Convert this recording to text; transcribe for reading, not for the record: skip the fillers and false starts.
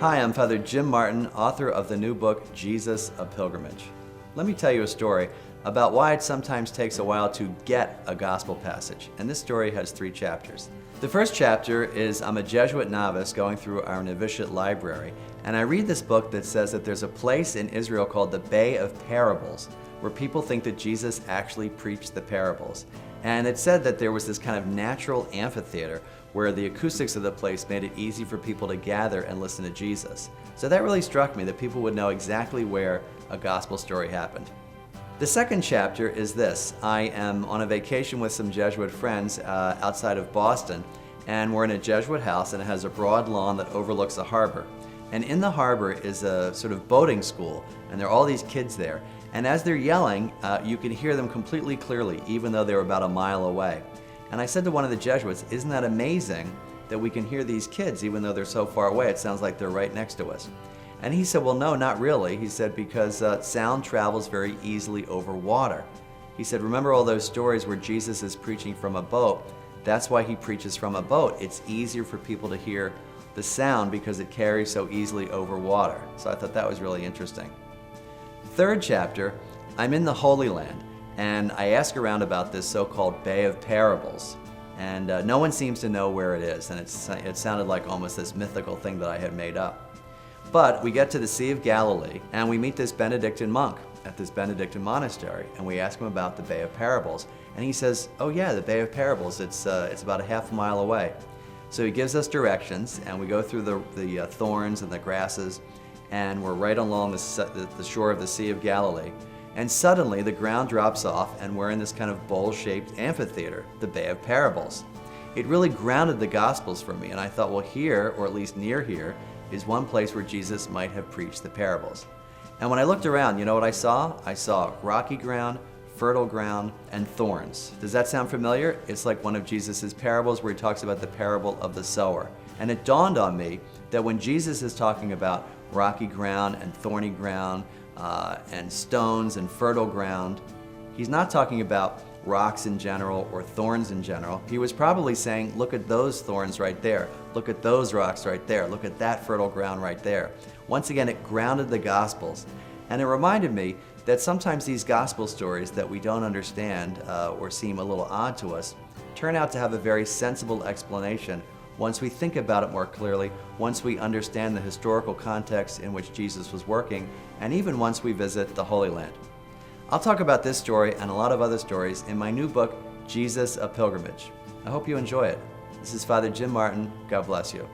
Hi, I'm Father Jim Martin, author of the new book, Jesus, a Pilgrimage. Let me tell you a story about why it sometimes takes a while to get a gospel passage, and this story has 3 chapters. The first chapter is I'm a Jesuit novice going through our novitiate library, and I read this book that says that there's a place in Israel called the Bay of Parables, where people think that Jesus actually preached the parables. And it said that there was this kind of natural amphitheater where the acoustics of the place made it easy for people to gather and listen to Jesus. So that really struck me, that people would know exactly where a gospel story happened. The second chapter is this. I am on a vacation with some Jesuit friends outside of Boston, and we're in a Jesuit house, and it has a broad lawn that overlooks a harbor. And in the harbor is a sort of boating school, and there are all these kids there. And as they're yelling, you can hear them completely clearly, even though they were about a mile away. And I said to one of the Jesuits, isn't that amazing that we can hear these kids even though they're so far away? It sounds like they're right next to us. And he said, well, no, not really. He said, because sound travels very easily over water. He said, remember all those stories where Jesus is preaching from a boat? That's why he preaches from a boat. It's easier for people to hear the sound because it carries so easily over water. So I thought that was really interesting. Third chapter, I'm in the Holy Land, and I ask around about this so-called Bay of Parables, and no one seems to know where it is, and it sounded like almost this mythical thing that I had made up. But we get to the Sea of Galilee, and we meet this Benedictine monk at this Benedictine monastery, and we ask him about the Bay of Parables, and he says, oh yeah, the Bay of Parables, it's about a half mile away. So he gives us directions, and we go through the thorns and the grasses, and we're right along the shore of the Sea of Galilee. And suddenly the ground drops off, and we're in this kind of bowl-shaped amphitheater, the Bay of Parables. It really grounded the Gospels for me, and I thought, well, here, or at least near here, is one place where Jesus might have preached the parables. And when I looked around, you know what I saw? I saw rocky ground, fertile ground, and thorns. Does that sound familiar? It's like one of Jesus' parables where he talks about the parable of the sower. And it dawned on me that when Jesus is talking about rocky ground and thorny ground and stones and fertile ground, he's not talking about rocks in general or thorns in general. He was probably saying, look at those thorns right there. Look at those rocks right there. Look at that fertile ground right there. Once again, it grounded the Gospels. And it reminded me that sometimes these gospel stories that we don't understand or seem a little odd to us turn out to have a very sensible explanation once we think about it more clearly, once we understand the historical context in which Jesus was working, and even once we visit the Holy Land. I'll talk about this story and a lot of other stories in my new book, Jesus, a Pilgrimage. I hope you enjoy it. This is Father Jim Martin. God bless you.